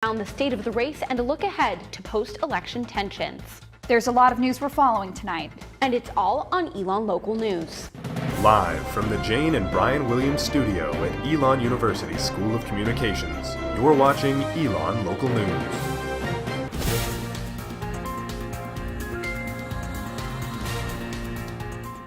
On the state of the race and a look ahead to post-election tensions. There's a lot of news we're following tonight. And it's all on Elon Local News. Live from the Jane and Brian Williams studio at Elon University School of Communications, you're watching Elon Local News.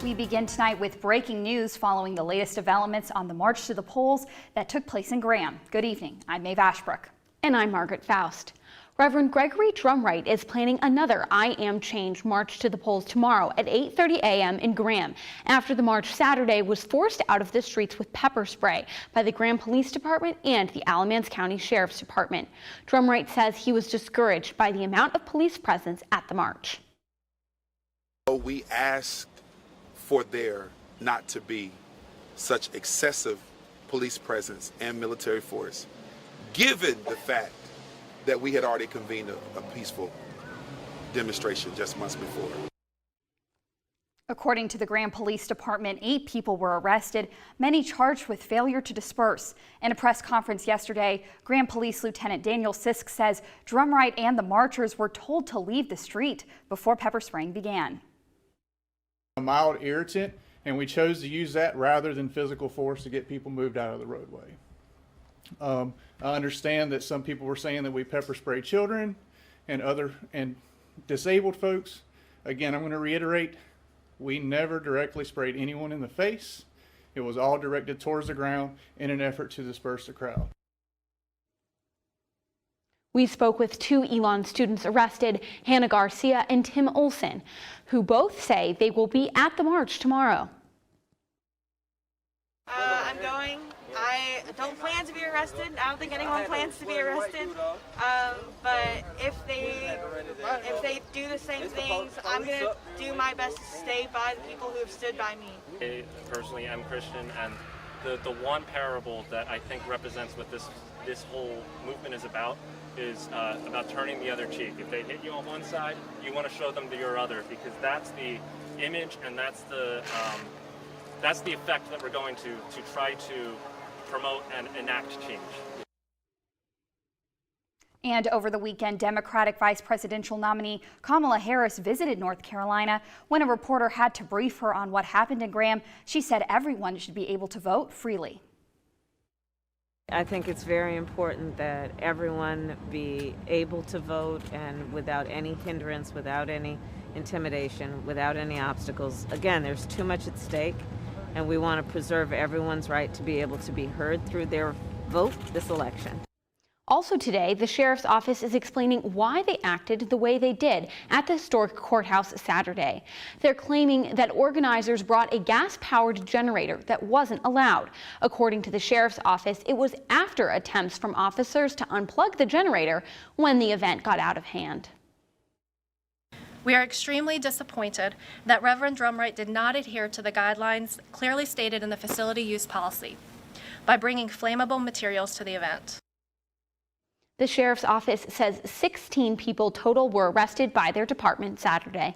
We begin tonight with breaking news following the latest developments on the march to the polls that took place in Graham. Good evening. I'm Maeve Ashbrook. And I'm Margaret Faust. Reverend Gregory Drumright is planning another I Am Change march to the polls tomorrow at 8:30 a.m. in Graham, after the march Saturday was forced out of the streets with pepper spray by the Graham Police Department and the Alamance County Sheriff's Department. Drumright says he was discouraged by the amount of police presence at the march. We asked for there not to be such excessive police presence and military force, given the fact that we had already convened a peaceful demonstration just months before. According to the Graham Police Department, 8 people were arrested, many charged with failure to disperse. In a press conference yesterday, Graham Police Lieutenant Daniel Sisk says Drumright and the marchers were told to leave the street before pepper spraying began. A mild irritant, and we chose to use that rather than physical force to get people moved out of the roadway. I understand that some people were saying that we pepper spray children and disabled folks. Again, I'm going to reiterate, we never directly sprayed anyone in the face. It was all directed towards the ground in an effort to disperse the crowd. We spoke with 2 Elon students arrested, Hannah Garcia and Tim Olson, who both say they will be at the march tomorrow. I'm going. I don't plan to be arrested. I don't think anyone plans to be arrested. But if they do the same things, I'm going to do my best to stay by the people who have stood by me. I personally am Christian, and the one parable that I think represents what this whole movement is about turning the other cheek. If they hit you on one side, you want to show them your other, because that's the image and that's the effect that we're going to try to promote and enact change. And over the weekend, Democratic Vice Presidential nominee Kamala Harris visited North Carolina. When a reporter had to brief her on what happened in Graham, she said everyone should be able to vote freely. I think it's very important that everyone be able to vote, and without any hindrance, without any intimidation, without any obstacles. Again, there's too much at stake, and we want to preserve everyone's right to be able to be heard through their vote this election. Also today, the sheriff's office is explaining why they acted the way they did at the historic courthouse Saturday. They're claiming that organizers brought a gas-powered generator that wasn't allowed. According to the sheriff's office, it was after attempts from officers to unplug the generator when the event got out of hand. We are extremely disappointed that Reverend Drumright did not adhere to the guidelines clearly stated in the facility use policy by bringing flammable materials to the event. The sheriff's office says 16 people total were arrested by their department Saturday.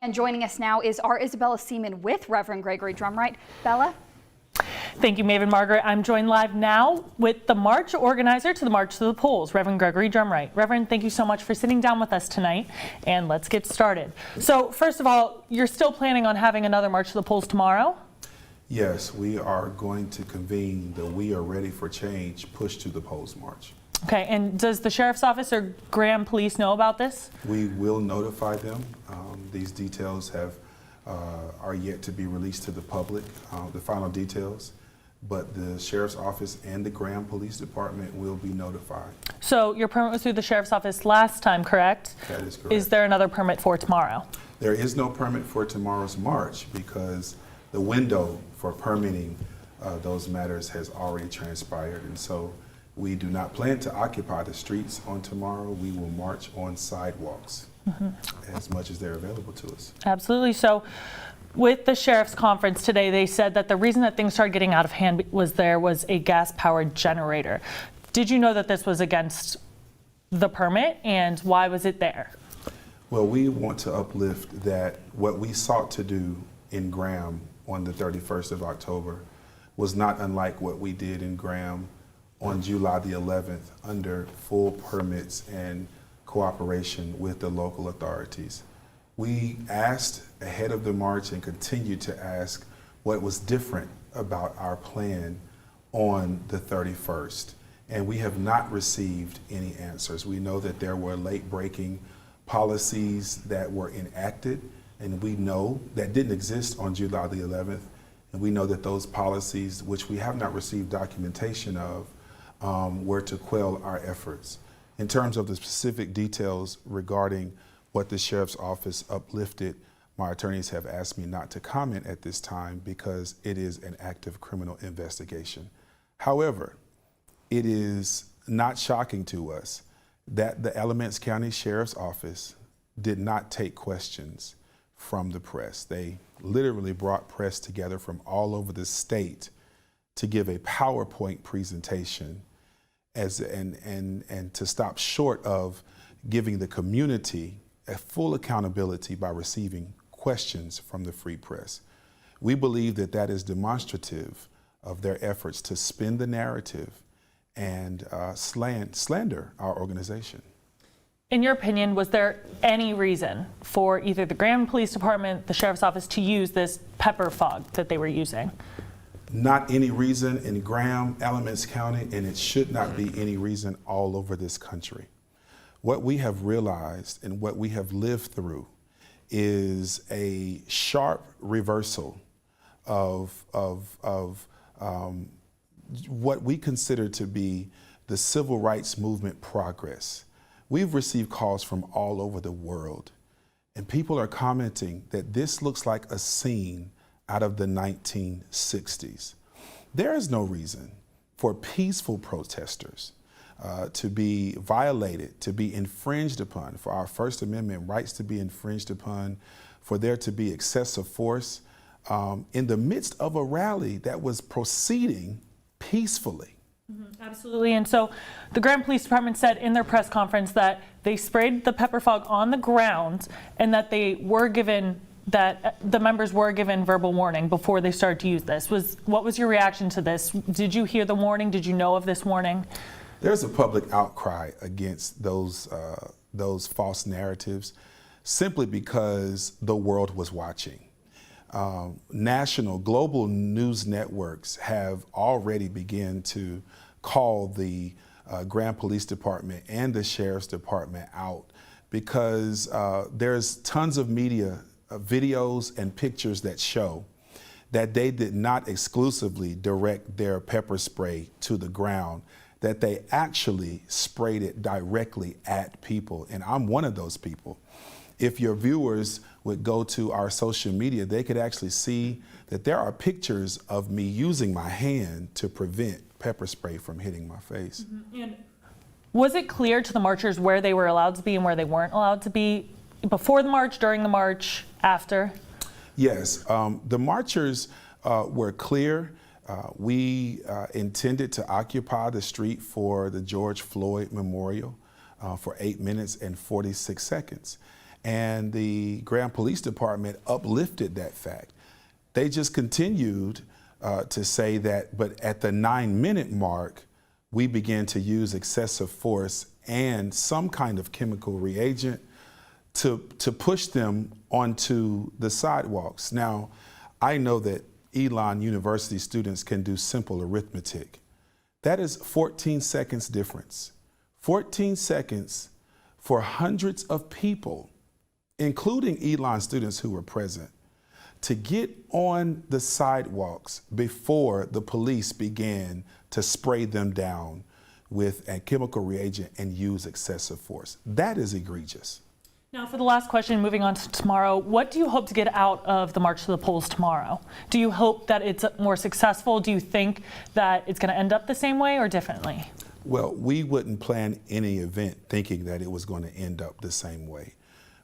And joining us now is our Isabella Seaman with Reverend Gregory Drumright. Bella? Thank you, Maeve and Margaret. I'm joined live now with the march organizer to the March to the Polls, Reverend Gregory Drumright. Reverend, thank you so much for sitting down with us tonight, and let's get started. So first of all, you're still planning on having another March to the Polls tomorrow? Yes, we are going to convene the We Are Ready for Change Push to the Polls March. Okay, and does the sheriff's office or Graham Police know about this? We will notify them. These details are yet to be released to the public, the final details, but the sheriff's office and the Graham Police Department will be notified. So your permit was through the sheriff's office last time, correct? That is correct. Is there another permit for tomorrow? There is no permit for tomorrow's march because the window for permitting those matters has already transpired, and so we do not plan to occupy the streets on tomorrow. We will march on sidewalks as much as they're available to us. Absolutely. So with the sheriff's conference today, they said that the reason that things started getting out of hand was there was a gas-powered generator. Did you know that this was against the permit, and why was it there? Well, we want to uplift that what we sought to do in Graham on the 31st of October was not unlike what we did in Graham on July the 11th under full permits and cooperation with the local authorities. We asked ahead of the march and continue to ask what was different about our plan on the 31st. And we have not received any answers. We know that there were late-breaking policies that were enacted, and we know that didn't exist on July the 11th. And we know that those policies, which we have not received documentation of, were to quell our efforts. In terms of the specific details regarding what the sheriff's office uplifted, my attorneys have asked me not to comment at this time because it is an active criminal investigation. However, it is not shocking to us that the Alamance County Sheriff's Office did not take questions from the press. They literally brought press together from all over the state to give a PowerPoint presentation and to stop short of giving the community a full accountability by receiving questions from the free press. We believe that that is demonstrative of their efforts to spin the narrative and slander our organization. In your opinion, was there any reason for either the Graham Police Department, the Sheriff's Office to use this pepper fog that they were using? Not any reason in Graham, Alamance County, and it should not be any reason all over this country. What we have realized and what we have lived through is a sharp reversal of what we consider to be the civil rights movement progress. We've received calls from all over the world, and people are commenting that this looks like a scene out of the 1960s. There is no reason for peaceful protesters to be violated, to be infringed upon, for our First Amendment rights to be infringed upon, for there to be excessive force in the midst of a rally that was proceeding peacefully. Absolutely. And so the Graham Police Department said in their press conference that they sprayed the pepper fog on the ground and that they were given, that the members were given verbal warning before they started to use this. What was your reaction to this? Did you hear the warning? Did you know of this warning? There's a public outcry against those false narratives simply because the world was watching. National, global news networks have already begun to call the Graham Police Department and the Sheriff's Department out because there's tons of media videos and pictures that show that they did not exclusively direct their pepper spray to the ground, that they actually sprayed it directly at people. And I'm one of those people. If your viewers would go to our social media, they could actually see that there are pictures of me using my hand to prevent pepper spray from hitting my face. And was it clear to the marchers where they were allowed to be and where they weren't allowed to be before the march, during the march, after? Yes, the marchers were clear. We intended to occupy the street for the George Floyd Memorial for 8 minutes and 46 seconds. And the Graham Police Department uplifted that fact. They just continued to say that, but at the 9-minute mark, we began to use excessive force and some kind of chemical reagent to push them onto the sidewalks. Now, I know that Elon University students can do simple arithmetic. That is 14 seconds difference. 14 seconds for hundreds of people, including Elon students who were present, to get on the sidewalks before the police began to spray them down with a chemical reagent and use excessive force. That is egregious. Now, for the last question, moving on to tomorrow, what do you hope to get out of the March to the Polls tomorrow? Do you hope that it's more successful? Do you think that it's going to end up the same way or differently? Well, we wouldn't plan any event thinking that it was going to end up the same way.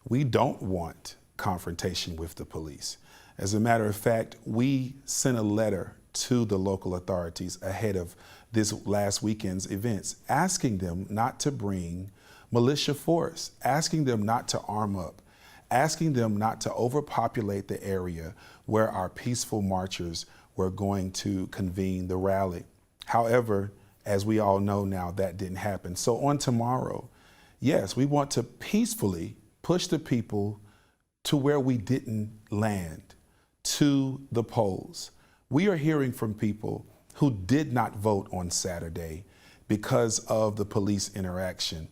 We don't want confrontation with the police. As a matter of fact, we sent a letter to the local authorities ahead of this last weekend's events, asking them not to bring militia force, asking them not to arm up, asking them not to overpopulate the area where our peaceful marchers were going to convene the rally. However, as we all know now, that didn't happen. So on tomorrow, yes, we want to peacefully push the people to where we didn't land, to the polls. We are hearing from people who did not vote on Saturday because of the police interaction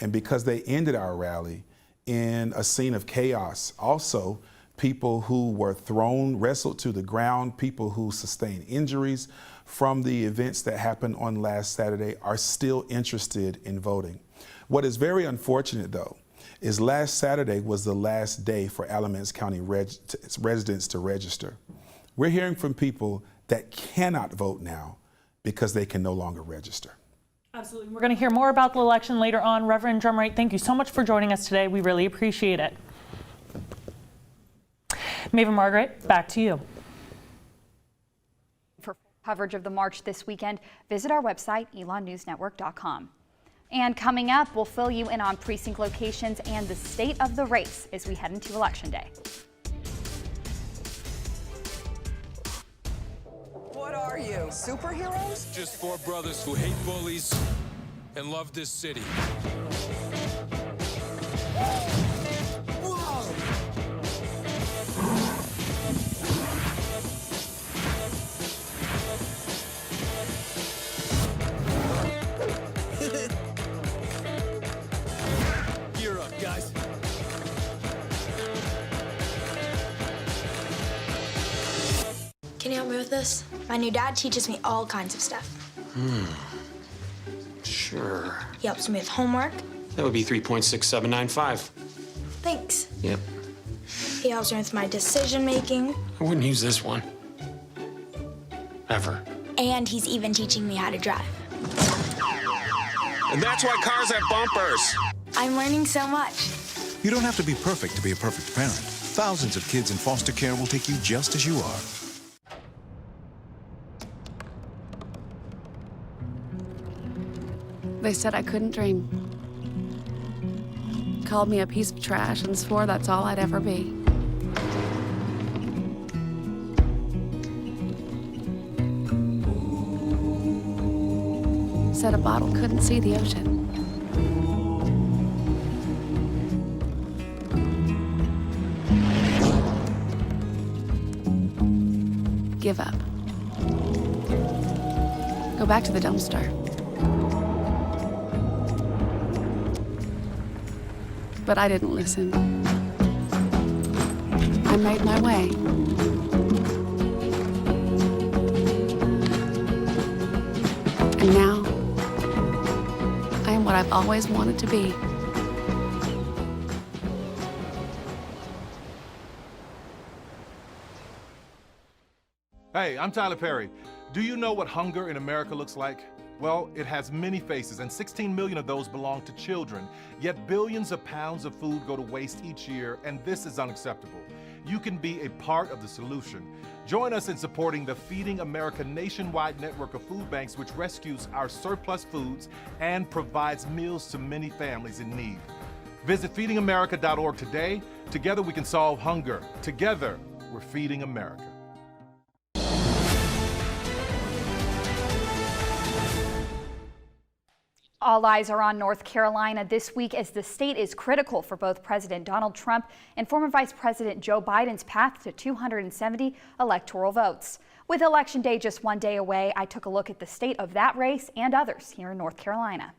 and because they ended our rally in a scene of chaos. Also, people who were thrown, wrestled to the ground, people who sustained injuries from the events that happened on last Saturday are still interested in voting. What is very unfortunate, though, is last Saturday was the last day for Alamance County residents to register. We're hearing from people that cannot vote now because they can no longer register. Absolutely. We're going to hear more about the election later on. Reverend Drumright, thank you so much for joining us today. We really appreciate it. Maven Margaret, back to you. For coverage of the march this weekend, visit our website, elonnewsnetwork.com. And coming up, we'll fill you in on precinct locations and the state of the race as we head into Election Day. What are you, superheroes? Just four brothers who hate bullies and love this city. Gear up, guys. Can you help me with this? My new dad teaches me all kinds of stuff. Sure. He helps me with homework. That would be 3.6795. Thanks. Yep. He helps me with my decision making. I wouldn't use this one. Ever. And he's even teaching me how to drive. And that's why cars have bumpers. I'm learning so much. You don't have to be perfect to be a perfect parent. Thousands of kids in foster care will take you just as you are. They said I couldn't dream. Called me a piece of trash and swore that's all I'd ever be. Said a bottle couldn't see the ocean. Give up. Go back to the dumpster. But I didn't listen. I made my way. And now, I am what I've always wanted to be. Hey, I'm Tyler Perry. Do you know what hunger in America looks like? Well, it has many faces, and 16 million of those belong to children. Yet billions of pounds of food go to waste each year, and this is unacceptable. You can be a part of the solution. Join us in supporting the Feeding America nationwide network of food banks, which rescues our surplus foods and provides meals to many families in need. Visit feedingamerica.org today. Together we can solve hunger. Together, we're feeding America. All eyes are on North Carolina this week as the state is critical for both President Donald Trump and former Vice President Joe Biden's path to 270 electoral votes. With Election Day just one day away, I took a look at the state of that race and others here in North Carolina.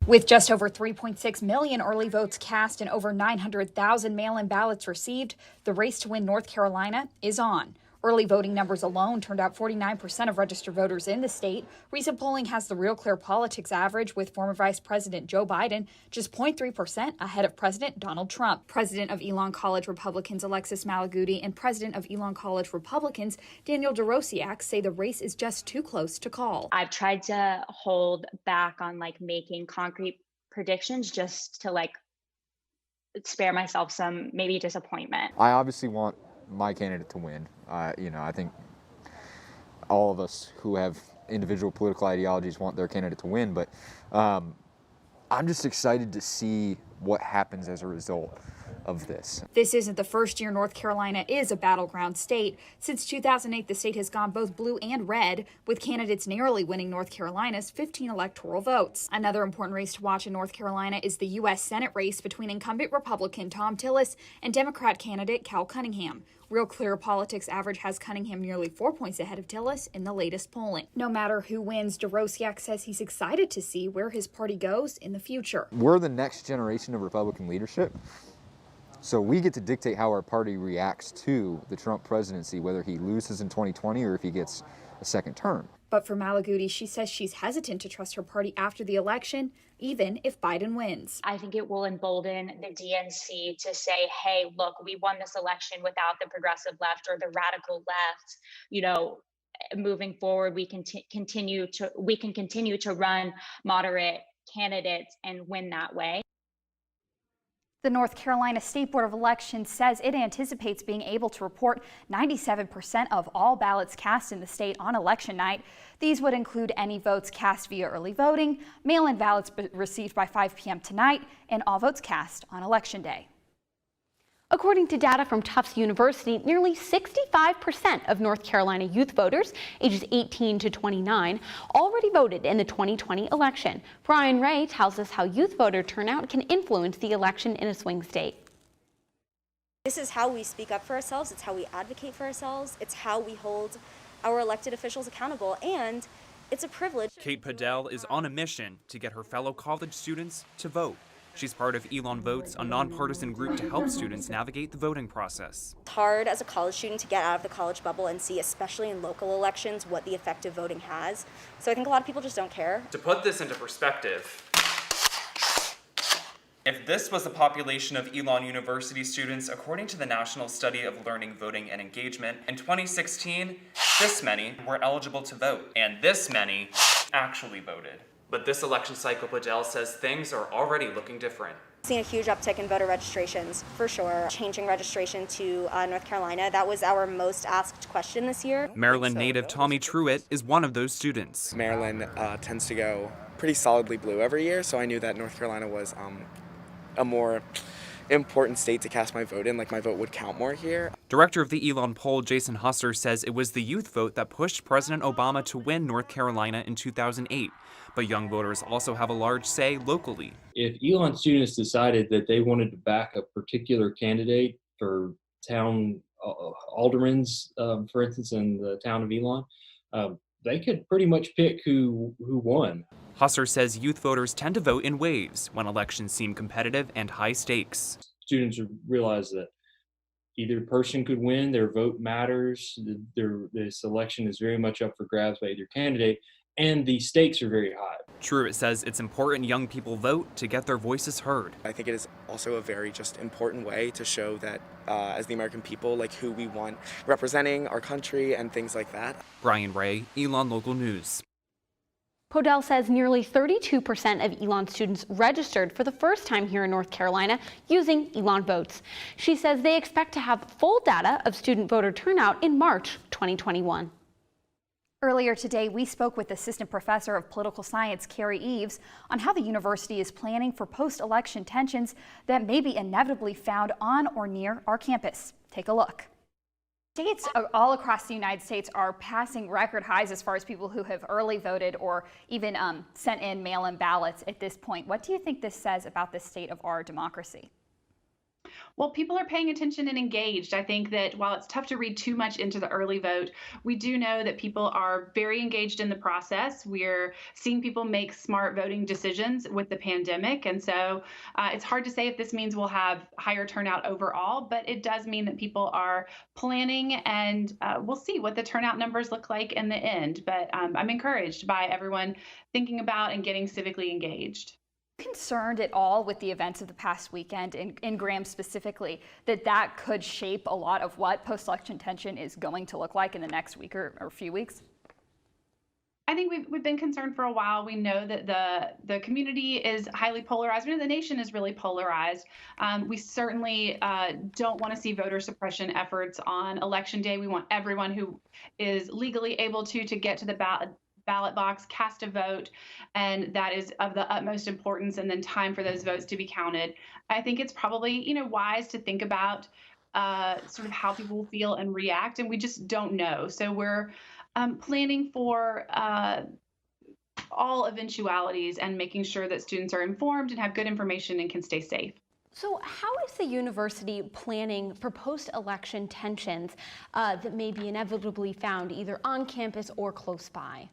With just over 3.6 million early votes cast and over 900,000 mail-in ballots received, the race to win North Carolina is on. Early voting numbers alone turned out 49% of registered voters in the state. Recent polling has the Real Clear Politics average with former Vice President Joe Biden just 0.3% ahead of President Donald Trump. President of Elon College Republicans Alexis Malaguti and President of Elon College Republicans Daniel DeRosiak say the race is just too close to call. I've tried to hold back on making concrete predictions just to spare myself some maybe disappointment. I obviously want my candidate to win. I think all of us who have individual political ideologies want their candidate to win, but I'm just excited to see what happens as a result. of this. This isn't the first year North Carolina is a battleground state. Since 2008, the state has gone both blue and red, with candidates narrowly winning North Carolina's 15 electoral votes. Another important race to watch in North Carolina is the U.S. Senate race between incumbent Republican Tom Tillis and Democrat candidate Cal Cunningham. Real Clear Politics average has Cunningham nearly 4 points ahead of Tillis in the latest polling. No matter who wins, DeRosiak says he's excited to see where his party goes in the future. We're the next generation of Republican leadership, so we get to dictate how our party reacts to the Trump presidency, whether he loses in 2020 or if he gets a second term. But for Malaguti, she says she's hesitant to trust her party after the election, even if Biden wins. I think it will embolden the DNC to say, hey, look, we won this election without the progressive left or the radical left. You know, moving forward, we can continue to run moderate candidates and win that way. The North Carolina State Board of Elections says it anticipates being able to report 97% of all ballots cast in the state on election night. These would include any votes cast via early voting, mail-in ballots received by 5 p.m. tonight, and all votes cast on Election Day. According to data from Tufts University, nearly 65% of North Carolina youth voters ages 18 to 29 already voted in the 2020 election. Brian Ray tells us how youth voter turnout can influence the election in a swing state. This is how we speak up for ourselves. It's how we advocate for ourselves. It's how we hold our elected officials accountable, and it's a privilege. Kate Padell is on a mission to get her fellow college students to vote. She's part of Elon Votes, a nonpartisan group to help students navigate the voting process. It's hard as a college student to get out of the college bubble and see, especially in local elections, what the effect of voting has. So I think a lot of people just don't care. To put this into perspective, if this was the population of Elon University students, according to the National Study of Learning, Voting, and Engagement, in 2016, this many were eligible to vote, and this many actually voted. But this election cycle, Padell says things are already looking different. Seen a huge uptick in voter registrations, for sure. Changing registration to North Carolina, that was our most asked question this year. Maryland native Tommy Truitt is one of those students. Maryland tends to go pretty solidly blue every year, so I knew that North Carolina was a more important state to cast my vote in, like my vote would count more here. Director of the Elon poll, Jason Husser, says it was the youth vote that pushed President Obama to win North Carolina in 2008. But young voters also have a large say locally. If Elon students decided that they wanted to back a particular candidate for town aldermans, for instance, in the town of Elon, they could pretty much pick who won. Husser says youth voters tend to vote in waves when elections seem competitive and high stakes. Students realize that either person could win, their vote matters, the selection is very much up for grabs by either candidate, and the stakes are very high. Truitt says it's important young people vote to get their voices heard. I think it is also a very just important way to show that as the American people, like who we want representing our country and things like that. Brian Ray, Elon Local News. Podell says nearly 32% of Elon students registered for the first time here in North Carolina using Elon Votes. She says they expect to have full data of student voter turnout in March 2021. Earlier today, we spoke with Assistant Professor of Political Science, Carrie Eves, on how the university is planning for post-election tensions that may be inevitably found on or near our campus. Take a look. States all across the United States are passing record highs as far as people who have early voted or even sent in mail-in ballots at this point. What do you think this says about the state of our democracy? Well, people are paying attention and engaged. I think that while it's tough to read too much into the early vote, we do know that people are very engaged in the process. We're seeing people make smart voting decisions with the pandemic. And so it's hard to say if this means we'll have higher turnout overall, but it does mean that people are planning, and we'll see what the turnout numbers look like in the end. But I'm encouraged by everyone thinking about and getting civically engaged. Concerned at all with the events of the past weekend, in Graham specifically, that could shape a lot of what post-election tension is going to look like in the next week or few weeks? I think we've been concerned for a while. We know that the community is highly polarized. We know the nation is really polarized. We certainly don't want to see voter suppression efforts on Election Day. We want everyone who is legally able to get to the ballot box, cast a vote, and that is of the utmost importance, and then time for those votes to be counted. I think it's probably, wise to think about sort of how people feel and react, and we just don't know. So we're planning for all eventualities and making sure that students are informed and have good information and can stay safe. So how is the university planning for post-election tensions that may be inevitably found either on campus or close by?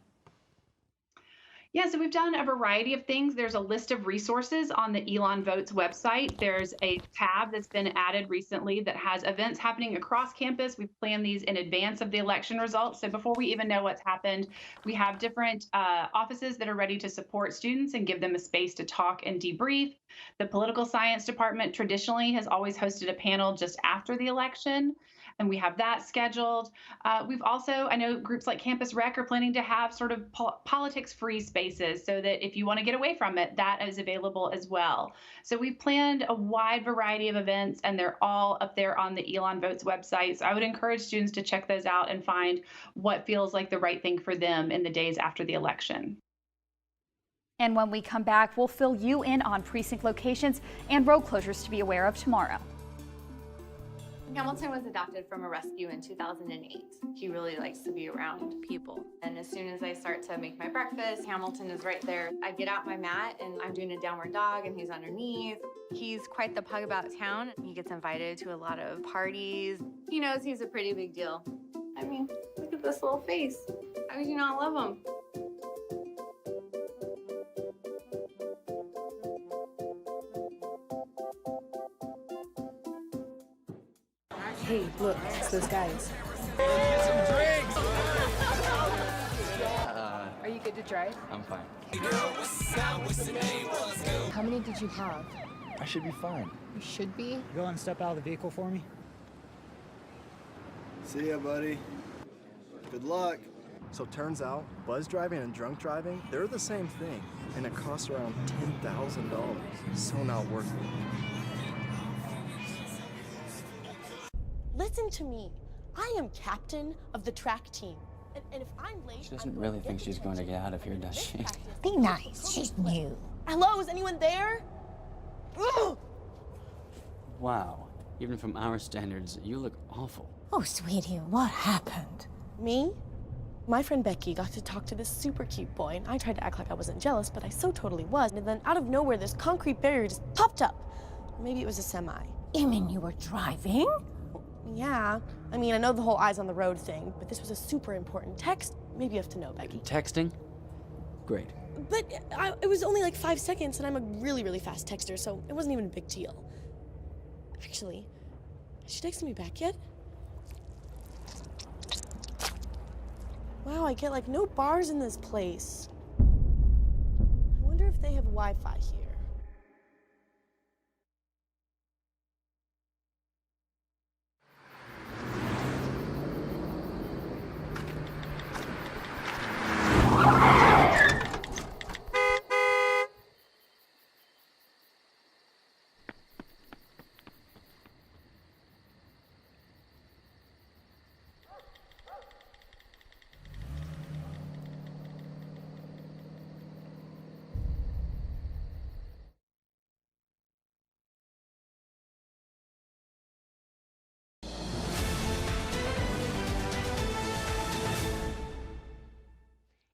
Yeah, so we've done a variety of things. There's a list of resources on the Elon Votes website. There's a tab that's been added recently that has events happening across campus. We've planned these in advance of the election results. So before we even know what's happened, we have different offices that are ready to support students and give them a space to talk and debrief. The political science department traditionally has always hosted a panel just after the election, and we have that scheduled. We've also, I know groups like Campus Rec are planning to have sort of politics-free spaces so that if you want to get away from it, that is available as well. So we've planned a wide variety of events, and they're all up there on the Elon Votes website. So I would encourage students to check those out and find what feels like the right thing for them in the days after the election. And when we come back, we'll fill you in on precinct locations and road closures to be aware of tomorrow. Hamilton was adopted from a rescue in 2008. He really likes to be around people. And as soon as I start to make my breakfast, Hamilton is right there. I get out my mat and I'm doing a downward dog and he's underneath. He's quite the pug about town. He gets invited to a lot of parties. He knows he's a pretty big deal. I mean, look at this little face. How could you not love him? Hey, look, it's those guys. Are you good to drive? I'm fine. How many did you have? I should be fine. You should be. Go and step out of the vehicle for me. See ya, buddy. Good luck. So turns out, buzz driving and drunk driving, they're the same thing, and it costs around $10,000. So not worth it. Listen to me. I am captain of the track team. And if I'm late, She doesn't really think she's going to get out of here, does she? Be nice. She's new. Hello, is anyone there? Ugh! Wow. Even from our standards, you look awful. Oh, sweetie, what happened? Me? My friend Becky got to talk to this super cute boy, and I tried to act like I wasn't jealous, but I so totally was. And then out of nowhere, this concrete barrier just popped up. Maybe it was a semi. You mean you were driving? Yeah. I mean, I know the whole eyes on the road thing, but this was a super important text. Maybe you have to know, Becky. Texting? Great. But it was only like 5 seconds, and I'm a really, really fast texter, so it wasn't even a big deal. Actually, has she texted me back yet? Wow, I get like no bars in this place. I wonder if they have Wi-Fi here.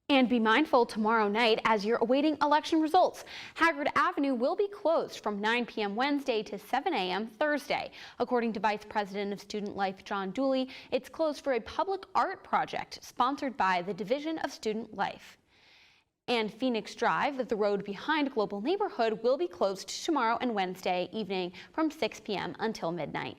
And be mindful tomorrow night as you're awaiting election results. Haggard Avenue will be closed from 9 p.m. Wednesday to 7 a.m. Thursday. According to Vice President of Student Life John Dooley, it's closed for a public art project sponsored by the Division of Student Life. And Phoenix Drive, the road behind Global Neighborhood, will be closed tomorrow and Wednesday evening from 6 p.m. until midnight.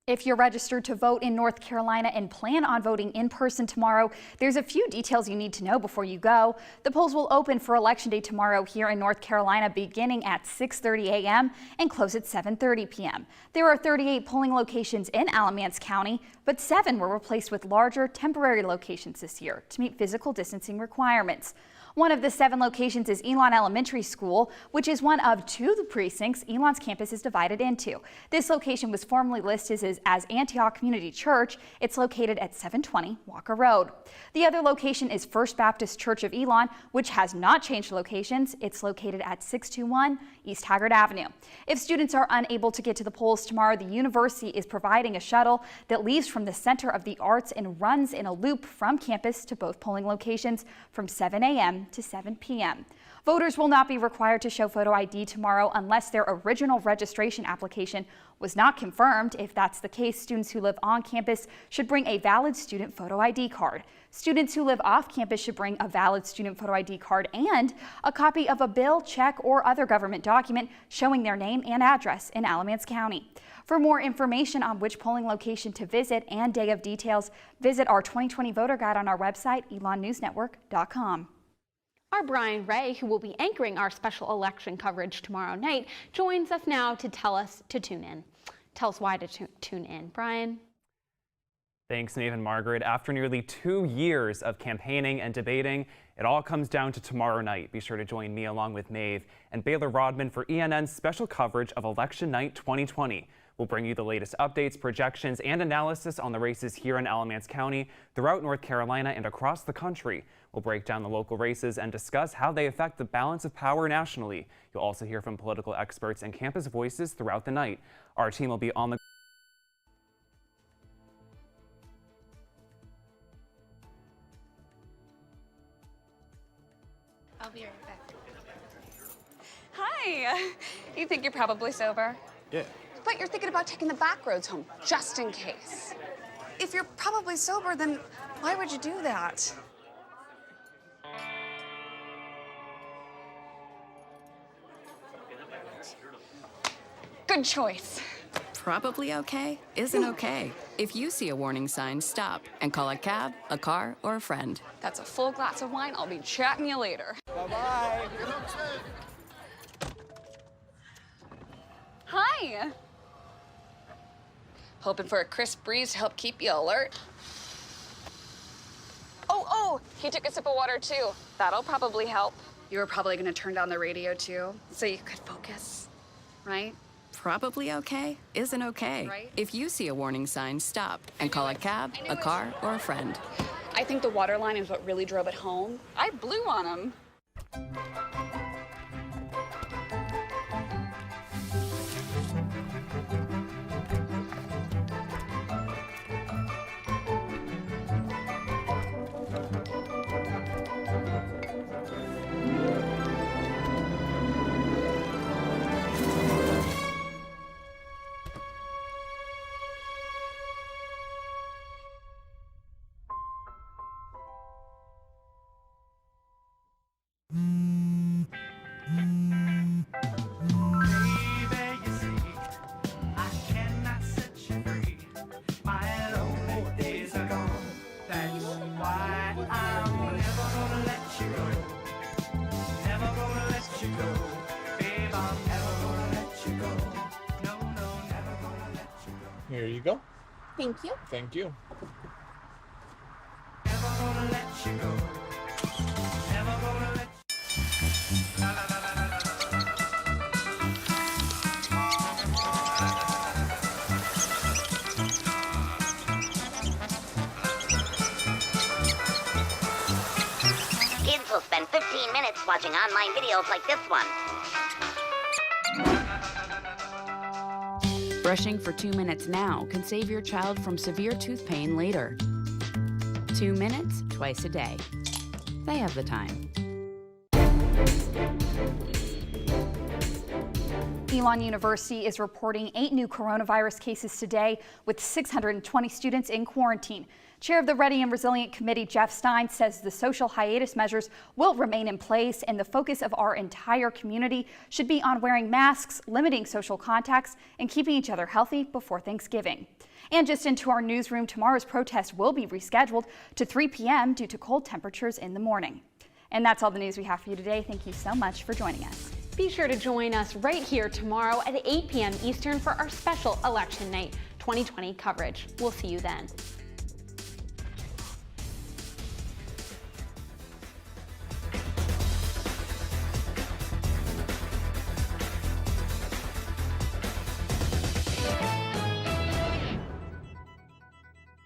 If you're registered to vote in North Carolina and plan on voting in person tomorrow, there's a few details you need to know before you go. The polls will open for Election Day tomorrow here in North Carolina beginning at 6:30 a.m. and close at 7:30 p.m. There are 38 polling locations in Alamance County, but 7 were replaced with larger temporary locations this year to meet physical distancing requirements. One of the 7 locations is Elon Elementary School, which is one of 2 precincts Elon's campus is divided into. This location was formerly listed as Antioch Community Church. It's located at 720 Walker Road. The other location is First Baptist Church of Elon, which has not changed locations. It's located at 621 East Haggard Avenue. If students are unable to get to the polls tomorrow, the university is providing a shuttle that leaves from the Center of the Arts and runs in a loop from campus to both polling locations from 7 a.m. to 7 p.m. Voters will not be required to show photo ID tomorrow unless their original registration application was not confirmed. If that's the case, students who live on campus should bring a valid student photo ID card. Students who live off campus should bring a valid student photo ID card and a copy of a bill, check, or other government document showing their name and address in Alamance County. For more information on which polling location to visit and day of details, visit our 2020 voter guide on our website, elonnewsnetwork.com. Our Brian Ray, who will be anchoring our special election coverage tomorrow night, joins us now to tell us to tune in. Tell us why to tune in. Brian? Thanks, Nate and Margaret. After nearly 2 years of campaigning and debating, it all comes down to tomorrow night. Be sure to join me along with Maeve and Baylor Rodman for ENN's special coverage of Election Night 2020. We'll bring you the latest updates, projections, and analysis on the races here in Alamance County, throughout North Carolina, and across the country. We'll break down the local races and discuss how they affect the balance of power nationally. You'll also hear from political experts and campus voices throughout the night. Our team will be on the I'll be right back. Hi. You think you're probably sober? Yeah. But you're thinking about taking the back roads home, just in case. If you're probably sober, then why would you do that? Good choice. Probably okay isn't okay. If you see a warning sign, stop and call a cab, a car, or a friend. That's a full glass of wine. I'll be chatting you later. Bye-bye. Hi. Hoping for a crisp breeze to help keep you alert. Oh, he took a sip of water too. That'll probably help. You were probably gonna turn down the radio too, so you could focus, right? Probably okay isn't okay. Right. If you see a warning sign, stop and call a cab, a car, or a friend. I think the water line is what really drove it home. I blew on him. Here you go. Thank you. Thank you. Kids will spend 15 minutes watching online videos like this one. Brushing for 2 minutes now can save your child from severe tooth pain later. 2 minutes twice a day. They have the time. Elon University is reporting 8 new coronavirus cases today, with 620 students in quarantine. Chair of the Ready and Resilient Committee, Jeff Stein, says the social hiatus measures will remain in place, and the focus of our entire community should be on wearing masks, limiting social contacts, and keeping each other healthy before Thanksgiving. And just into our newsroom, tomorrow's protest will be rescheduled to 3 p.m. due to cold temperatures in the morning. And that's all the news we have for you today. Thank you so much for joining us. Be sure to join us right here tomorrow at 8 p.m. Eastern for our special Election Night 2020 coverage. We'll see you then.